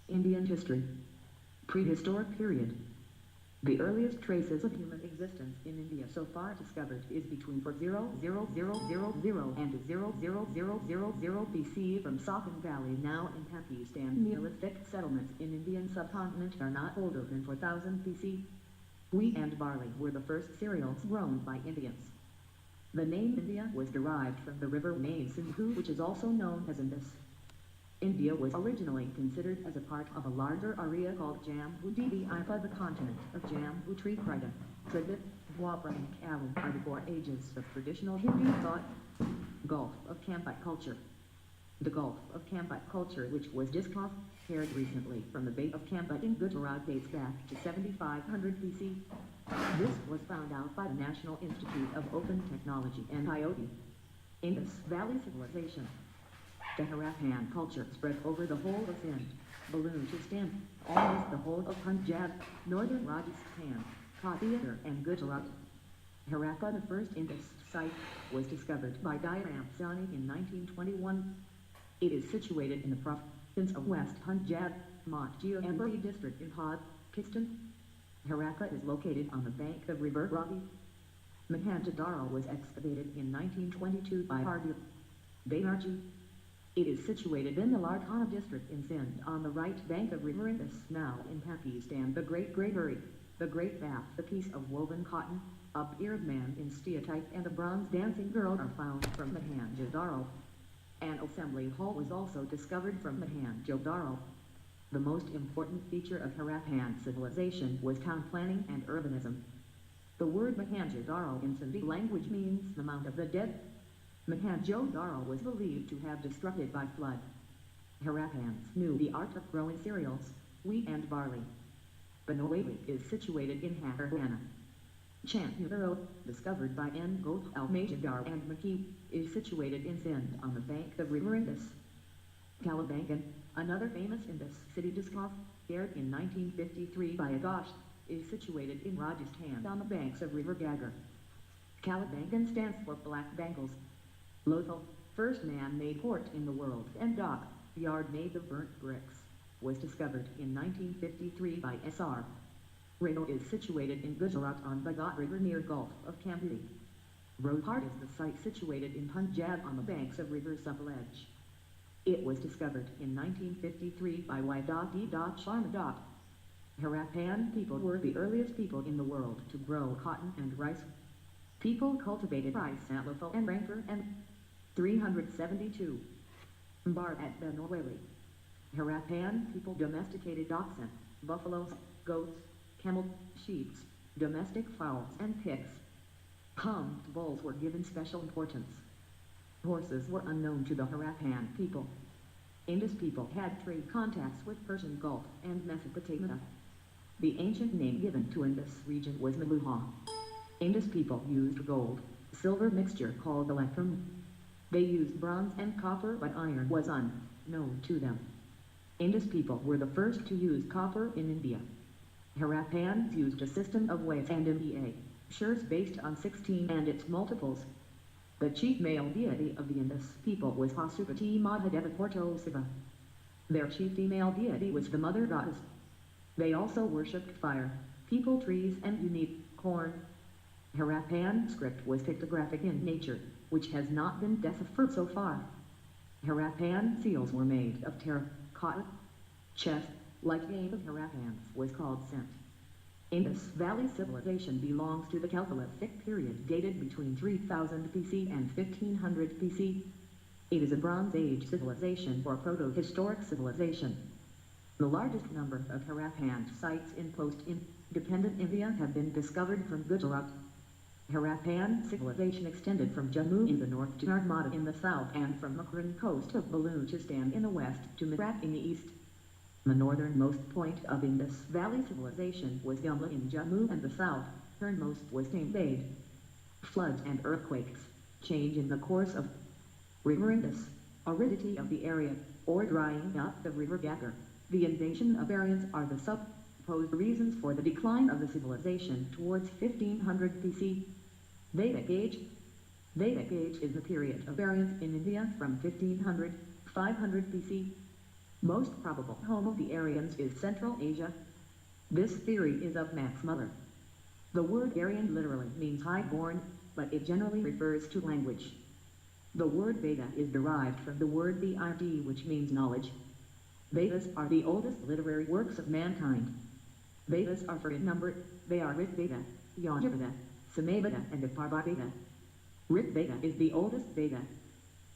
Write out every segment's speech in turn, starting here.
Indian history. Prehistoric period. The earliest traces of human existence in India so far discovered is between 40000 and 00000 BC from Sakon Valley, now in Pakistan. Neolithic settlements in Indian subcontinent are not older than 4000 BC. Wheat and barley were the first cereals grown by Indians. The name India was derived from the river named Sindhu, which is also known as Indus. India was originally considered as a part of a larger area called Jambu-Dvipa. The continent of Jambu-Trikrita, Trivit, Dwapara and Kalu are the 4 ages of traditional Hindu thought. Gulf of Kambat culture. The Gulf of Kambat culture, which was discovered recently from the Bay of Kambat in Gujarat, dates back to 7500 BC. This was found out by the National Institute of Open Technology and IoT. Indus Valley Civilization. The Harappan culture spread over the whole of Sindh, Balochistan, almost the whole of Punjab, northern Rajasthan, Kathiawar and Gujarat. Harappa, the first Indus site, was discovered by Dayram Sani in 1921. It is situated in the province of West Punjab, Montgomery district in Pakistan. Harappa is located on the bank of River Ravi. Mohenjo-daro was excavated in 1922 by Hardip Banerjee. It is situated in the Larkana district in Sindh on the right bank of River Indus, now in Pakistan. The Great Gravery, the Great Bath, a piece of woven cotton, a bearded man in steatite and a bronze dancing girl are found from Mohenjo-daro. An assembly hall was also discovered from Mohenjo-daro. The most important feature of Harappan civilization was town planning and urbanism. The word Mohenjo-daro in Sindhi language means the Mount of the Dead. Mohenjo-daro was believed to have destructed by flood. Harappans knew the art of growing cereals, wheat and barley. Banowali is situated in Haryana. Chanhudaro, discovered by N. Gopal Majumdar and Maki, is situated in Sindh on the bank of River Indus. Kalibangan, another famous Indus city discovered in 1953 by Agast, is situated in Rajasthan on the banks of River Gaggar. Kalibangan stands for Black Bangles. Lothal, first man-made port in the world and dock, yard made of burnt bricks, was discovered in 1953 by S.R. Reno is situated in Gujarat on Bhagat River near Gulf of Cambodi. Rohart is the site situated in Punjab on the banks of River Sutlej. It was discovered in 1953 by Y.D. Sharma. Harappan people were the earliest people in the world to grow cotton and rice. People cultivated rice at Lothal and Rangpur and 372. Bar at Banowali. Harappan people domesticated oxen, buffaloes, goats, camel, sheep, domestic fowls and pigs. Humped bulls were given special importance. Horses were unknown to the Harappan people. Indus people had trade contacts with Persian Gulf and Mesopotamia. The ancient name given to Indus region was Meluha. Indus people used gold, silver mixture called electrum. They used bronze and copper, but iron was unknown to them. Indus people were the first to use copper in India. Harappans used a system of weights and measures based on 16 and its multiples. The chief male deity of the Indus people was Pasupati Mahadeva Siva. Their chief female deity was the mother goddess. They also worshipped fire, people, trees, and unique corn. Harappan script was pictographic in nature, which has not been deciphered so far. Harappan seals were made of terracotta. Chest, like name of Harappans, was called cent. Indus Valley civilization belongs to the Chalcolithic period, dated between 3000 BC and 1500 BC. It is a Bronze Age civilization or proto-historic civilization. The largest number of Harappan sites in post-independent India have been discovered from Gujarat. Harappan civilization extended from Jammu in the north to Narmada in the south and from Makran coast of Balochistan in the west to Meerut in the east. The northernmost point of Indus Valley civilization was Gumla in Jammu and the southernmost was Tambade. Floods and earthquakes, change in the course of River Indus, aridity of the area, or drying up of River Gaggar, the invasion of Aryans are the supposed reasons for the decline of the civilization towards 1500 BC. Vedic Age. Vedic Age is the period of Aryans in India from 1500 500 BC. most probable home of the Aryans is Central Asia. This theory is of Max Muller. The word Aryan literally means high-born, but it generally refers to language. The word Veda is derived from the word Vid, which means knowledge. Vedas are the oldest literary works of mankind. Vedas are four in number. They are Rig Veda, Yajurveda, Samaveda, and Atharva Veda. Rig Veda is the oldest Veda.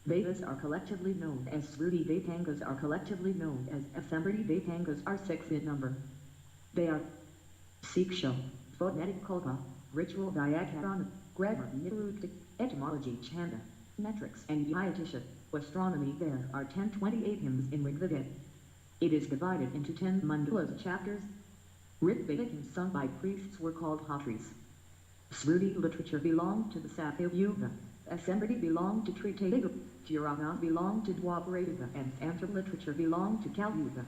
Vedas are collectively known as Shruti Vedangas are collectively known as Samriti Vedangas are 6 in number. They are Siksha, phonetic Kalpa, ritual Vyakarana, grammar Nirukta, etymology Chanda, metrics and Jyotisha, astronomy. There are 1028 hymns in Rigveda. It is divided into 10 mandalas chapters. Rigvedic hymns sung by priests were called Hatris. Shruti literature belonged to the Satya Yuga. Samriti belonged to Treta Yuga. Purana belonged to Dwapara Yuga, and Tantra literature belonged to Kali Yuga.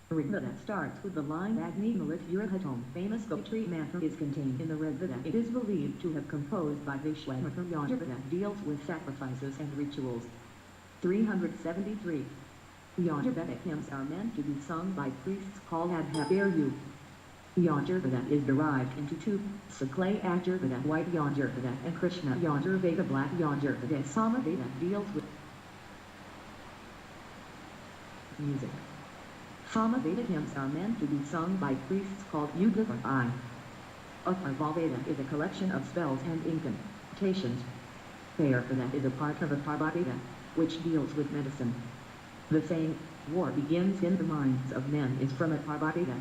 Rigveda starts with the line Agni Malit Urahatom. Famous Gayatri mantra is contained in the Rigveda. It is believed to have composed by Vishwamitra. Yajurveda deals with sacrifices and rituals. 373. Yajurvedic hymns are meant to be sung by priests called Adhaviryu. Yajurveda is divided into two, Saklay Yajurveda, White Yajurveda, and Krishna Yajurveda, Black Yajurveda. Samaveda deals with music. Samaveda hymns are meant to be sung by priests called Yudhivai. Atharva Veda is a collection of spells and incantations. Ayurveda is a part of Atharva Veda, which deals with medicine. The saying, war begins in the minds of men, is from Atharva Veda.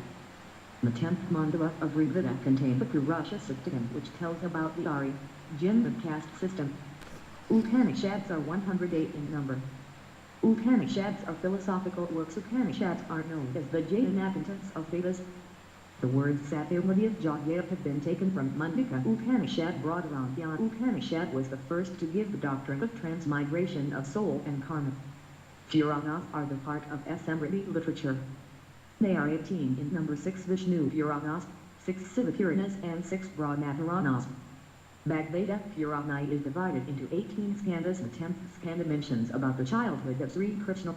The 10th mandala of Rigveda contains the Purusha Suktam, which tells about the Ari, gender caste system. Upanishads are 108 in number. Upanishads are philosophical works. Upanishads are known as the Jnanakantas of Vedas. The words Satyamudya Jagya have been taken from Mundaka Upanishad. Brihadaranyaka Upanishad was the first to give the doctrine of transmigration of soul and karma. Puranas are the part of Samriti literature. They are 18 in number: 6 Vishnu Puranas, 6 Siva Puranas, and 6 Brahmapuranas. Bhagavata Purana is divided into 18 skandhas. The 10th skandha mentions about the childhood of Sri Krishna.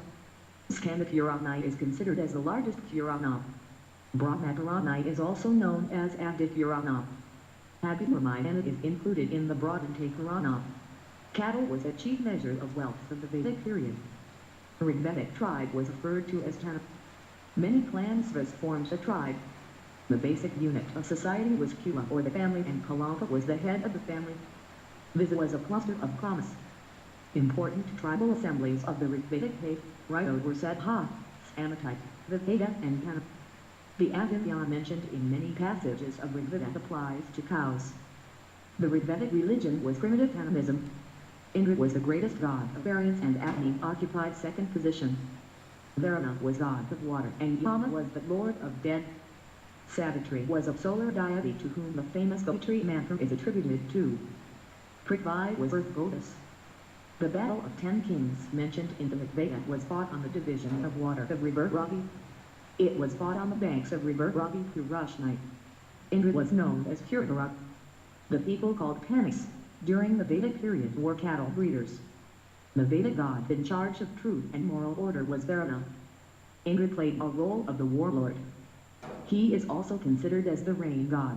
Skandha Purana is considered as the largest Purana. Brahmapurana is also known as Adi Purana. Ramayana is included in the Brahmanta Purana. Cattle was a chief measure of wealth of the Vedic period. The Rigvedic tribe was referred to as Tana. Many clans formed a tribe. The basic unit of society was Kula, or the family, and Kalapa was the head of the family. This was a cluster of clans. Important tribal assemblies of the Rigvedic faith, Rito were Sadha, Samatite, Viveda, and Kana. The Aditya mentioned in many passages of Rigveda applies to cows. The Rigvedic religion was primitive animism. Indra was the greatest god of Aryans, and Agni occupied second position. Varuna was god of water, and Yama was the lord of dead. Savitri was a solar deity to whom the famous Gayatri mantra is attributed to. Prithvi was earth goddess. The battle of 10 kings mentioned in the Rigveda was fought on the division of water of river Ravi. It was fought on the banks of river Ravi through Rush night. Indra was known as Purvara. The people called Panis during the Vedic period were cattle breeders. The Vedic god in charge of truth and moral order was Varuna. Indra played a role of the warlord. He is also considered as the rain god.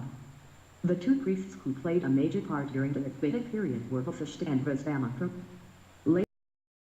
The two priests who played a major part during the Vedic period were Vasishta and Visvamitra.